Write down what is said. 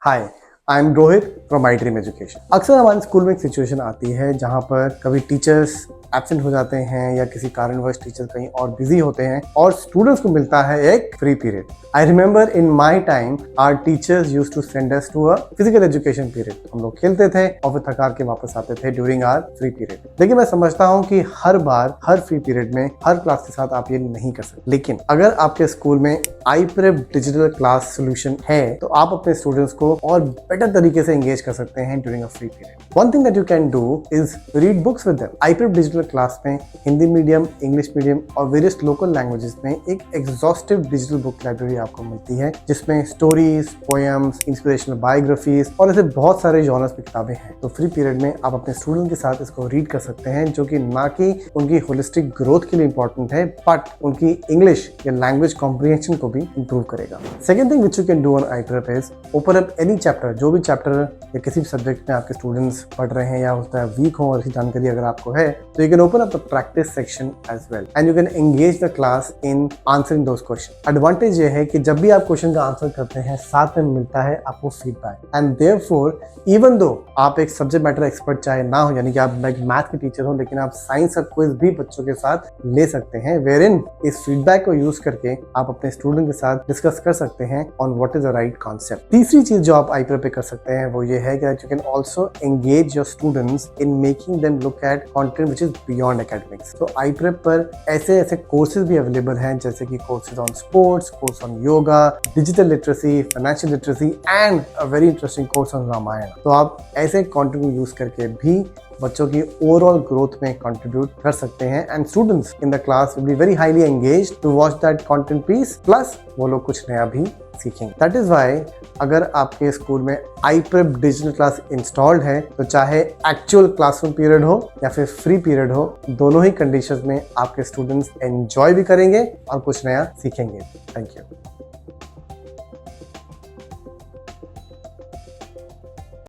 Hi, I am Rohit from I dream education. अक्सर हमारे school में एक सिचुएशन आती है जहाँ पर कभी टीचर्स एब्सेंट हो जाते हैं या किसी कारणवश टीचर कहीं और बिजी होते हैं और स्टूडेंट्स को मिलता है एक free period. I remember in my time our teachers used to send us to a physical education period. हम लोग खेलते थे और फिर थका के वापस आते थे ड्यूरिंग आवर फ्री पीरियड। लेकिन मैं समझता हूँ कि हर बार हर फ्री पीरियड में हर क्लास के साथ आप ये नहीं कर सकते। लेकिन अगर आपके स्कूल में iPrep डिजिटल क्लास सोल्यूशन है तो आप अपने स्टूडेंट्स को और बेटर तरीके से एंगेज कर सकते हैं during a free period. One thing that you can do is read books with them. iPrep digital class में हिंदी मीडियम, इंग्लिश मीडियम और वेरियस लोकल लैंग्वेजेस में एक एग्जॉस्टिव डिजिटल बुक लाइब्रेरी आपको मिलती है जिसमें स्टोरीज, पोएम्स, इंस्पिरेशनल बायोग्राफीज और ऐसे बहुत सारे जॉनर्स की किताबें हैं। तो फ्री पीरियड में आप अपने स्टूडेंट के साथ इसको रीड कर सकते हैं, जो कि ना कि उनकी होलिस्टिक ग्रोथ के लिए इंपॉर्टेंट है बट उनकी इंग्लिश या लैंग्वेज कॉम्प्रिहेंशन को भी इंप्रूव करेगा। Second thing which you can do on iPrep is open up any chapter. जो भी चैप्टर या किसी भी सब्जेक्ट में आपके स्टूडेंट्स पढ़ रहे हैं या उसका वीक हो और ऐसी जानकारी अगर आपको है तो you can open up the practice section as well and you can engage the class in answering those question. Advantage ये है कि जब भी आप क्वेश्चन का आंसर करते हैं साथ में मिलता है आपको feedback and therefore even though आप एक सब्जेक्ट मैटर एक्सपर्ट चाहे ना हो, यानी कि आप लाइक मैथ के टीचर हो, लेकिन आप साइंस का क्विज भी बच्चों के साथ ले सकते हैं, वेयरइन इस फीडबैक को यूज करके आप अपने स्टूडेंट के साथ डिस्कस कर सकते हैं on what is the right concept. तीसरी चीज जो आप iPrep पे कर सकते हैं वो ये है कि you can also engage your students in making them look at content which is beyond academics. तो iPrep पर ऐसे कोर्सेज भी अवेलेबल हैं जैसे कि courses on sports, course on yoga, digital literacy, financial literacy and a very interesting course on Ramayana. तो आप ऐसे कंटेंट को यूज करके भी बच्चों की ओवरऑल ग्रोथ में कंट्रीब्यूट कर सकते हैं and students in the class will be very highly engaged to watch that content piece, plus वो लोग कुछ नया भी सीखेंगे। दैट इज वाई अगर आपके स्कूल में iPrep डिजिटल क्लास इंस्टॉल्ड है तो चाहे एक्चुअल क्लासरूम पीरियड हो या फिर फ्री पीरियड हो, दोनों ही कंडीशंस में आपके स्टूडेंट्स एंजॉय भी करेंगे और कुछ नया सीखेंगे। Thank you.